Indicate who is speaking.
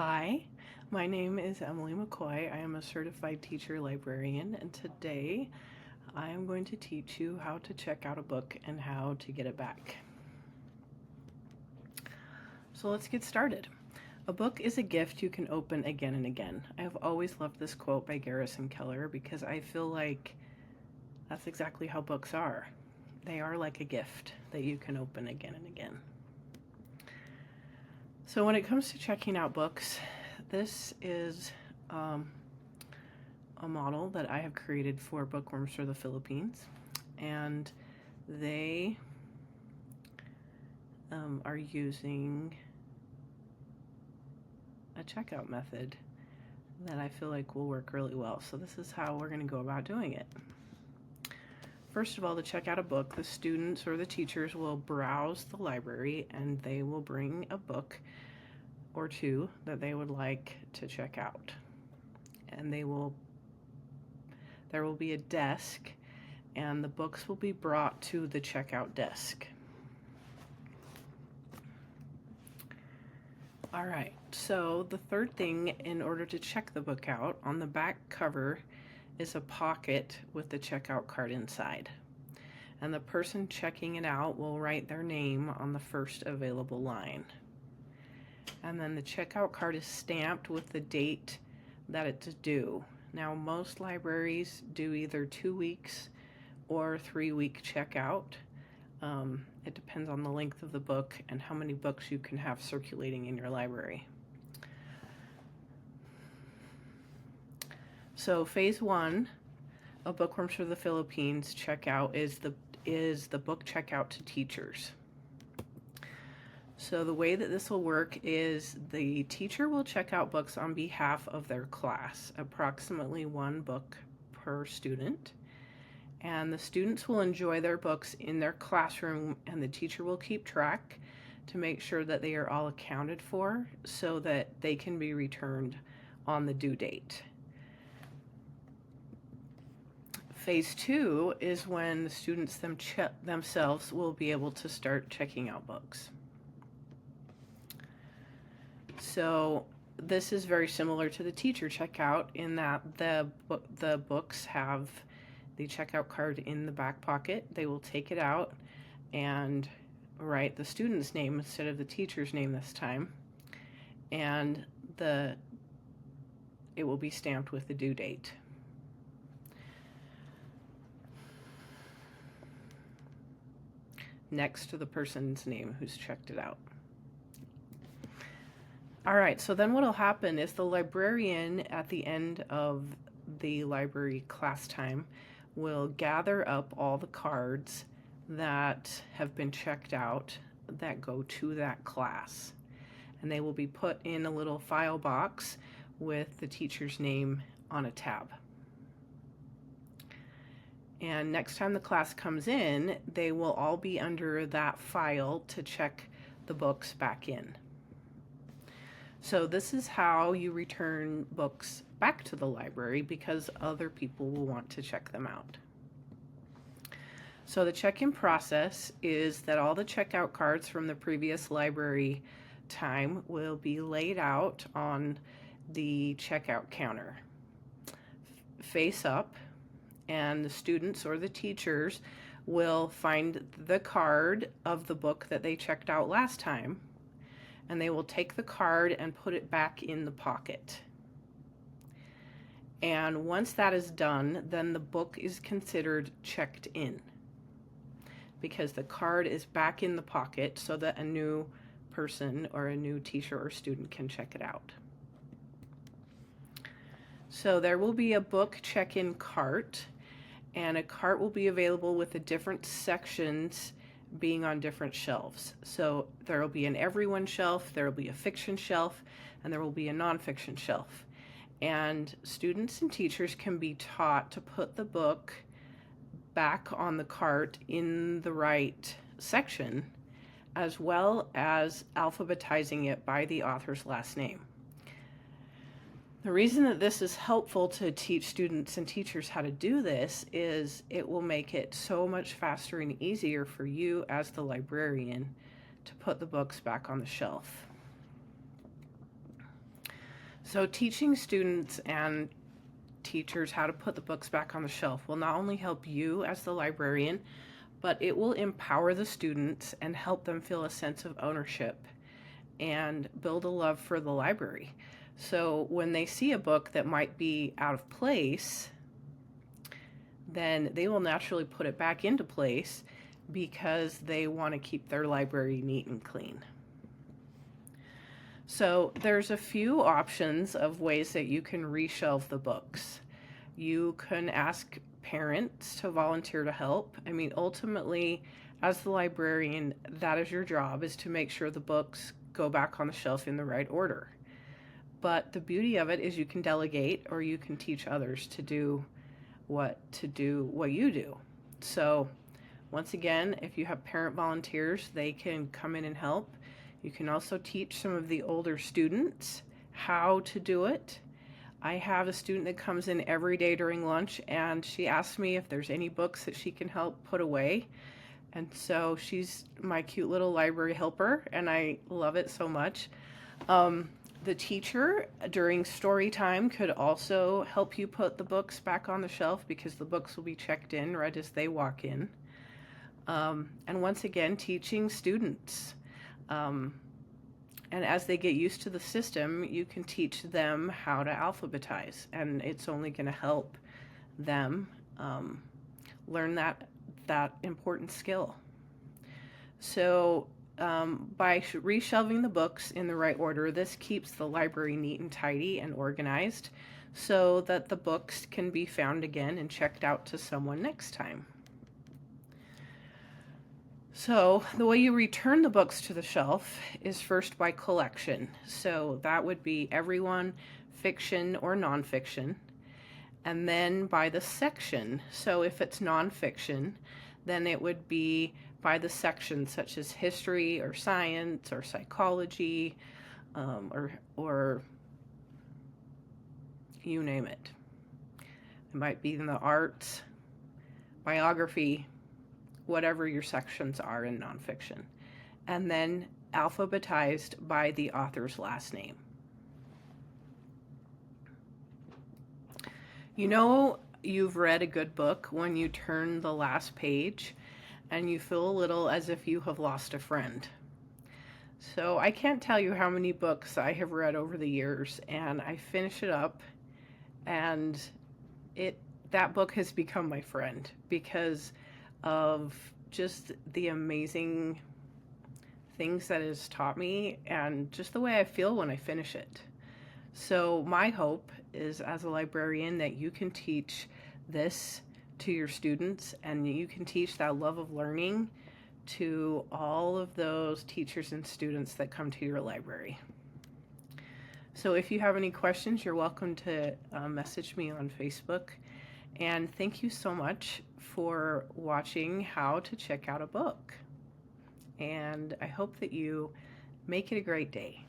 Speaker 1: Hi, my name is Emily McCoy. I am a certified teacher librarian, and today I am going to teach you how to check out a book and how to get it back. So let's get started. A book is a gift you can open again and again. I have always loved this quote by Garrison Keller because I feel like that's exactly how books are. They are like a gift that you can open again and again. So when it comes to checking out books, this is a model that I have created for Bookworms for the Philippines, and they are using a checkout method that I feel like will work really well. So this is how we're going to go about doing it. First of all, to check out a book, the students or the teachers will browse the library and they will bring a book or two that they would like to check out. And there will be a desk and the books will be brought to the checkout desk. All right, so the third thing in order to check the book out, on the back cover is a pocket with the checkout card inside. And the person checking it out will write their name on the first available line. And then the checkout card is stamped with the date that it's due. Now, most libraries do either 2 weeks or 3-week checkout. It depends on the length of the book and how many books you can have circulating in your library. So phase 1 of Bookworms for the Philippines checkout is the book checkout to teachers. So the way that this will work is the teacher will check out books on behalf of their class, approximately 1 book per student. And the students will enjoy their books in their classroom, and the teacher will keep track to make sure that they are all accounted for so that they can be returned on the due date. Phase 2 is when the students themselves will be able to start checking out books. So this is very similar to the teacher checkout in that the books have the checkout card in the back pocket. They will take it out and write the student's name instead of the teacher's name this time, and it will be stamped with the due date. Next to the person's name who's checked it out. All right, so then what will happen is the librarian at the end of the library class time will gather up all the cards that have been checked out that go to that class. And they will be put in a little file box with the teacher's name on a tab. And next time the class comes in, they will all be under that file to check the books back in. So this is how you return books back to the library because other people will want to check them out. So the check-in process is that all the checkout cards from the previous library time will be laid out on the checkout counter, face up, and the students or the teachers will find the card of the book that they checked out last time, and they will take the card and put it back in the pocket. And once that is done, then the book is considered checked in because the card is back in the pocket so that a new person or a new teacher or student can check it out. So there will be a book check-in cart, and a cart will be available with the different sections being on different shelves. So there will be an everyone shelf, there will be a fiction shelf, and there will be a nonfiction shelf. And students and teachers can be taught to put the book back on the cart in the right section, as well as alphabetizing it by the author's last name. The reason that this is helpful to teach students and teachers how to do this is it will make it so much faster and easier for you as the librarian to put the books back on the shelf. So teaching students and teachers how to put the books back on the shelf will not only help you as the librarian, but it will empower the students and help them feel a sense of ownership and build a love for the library. So when they see a book that might be out of place, then they will naturally put it back into place because they want to keep their library neat and clean. So there's a few options of ways that you can reshelve the books. You can ask parents to volunteer to help. I mean, ultimately, as the librarian, that is your job, is to make sure the books go back on the shelf in the right order. But the beauty of it is you can delegate, or you can teach others to do what you do. So once again, if you have parent volunteers, they can come in and help. You can also teach some of the older students how to do it. I have a student that comes in every day during lunch, and she asks me if there's any books that she can help put away. And so she's my cute little library helper, and I love it so much. The teacher during story time could also help you put the books back on the shelf, because the books will be checked in right as they walk in. And once again, teaching students. And as they get used to the system, you can teach them how to alphabetize, and it's only going to help them learn that important skill. So by reshelving the books in the right order, this keeps the library neat and tidy and organized so that the books can be found again and checked out to someone next time. So the way you return the books to the shelf is first by collection. So that would be everyone, fiction or nonfiction, and then by the section. So if it's nonfiction, then it would be by the section, such as history or science or psychology, or you name it. It might be in the arts, biography, whatever your sections are in nonfiction, and then alphabetized by the author's last name. You know you've read a good book when you turn the last page and you feel a little as if you have lost a friend. So I can't tell you how many books I have read over the years, and I finish it up, and that book has become my friend because of just the amazing things that it has taught me and just the way I feel when I finish it. So my hope is, as a librarian, that you can teach this to your students, and you can teach that love of learning to all of those teachers and students that come to your library. So if you have any questions, you're welcome to message me on Facebook. And thank you so much for watching how to check out a book. And I hope that you make it a great day.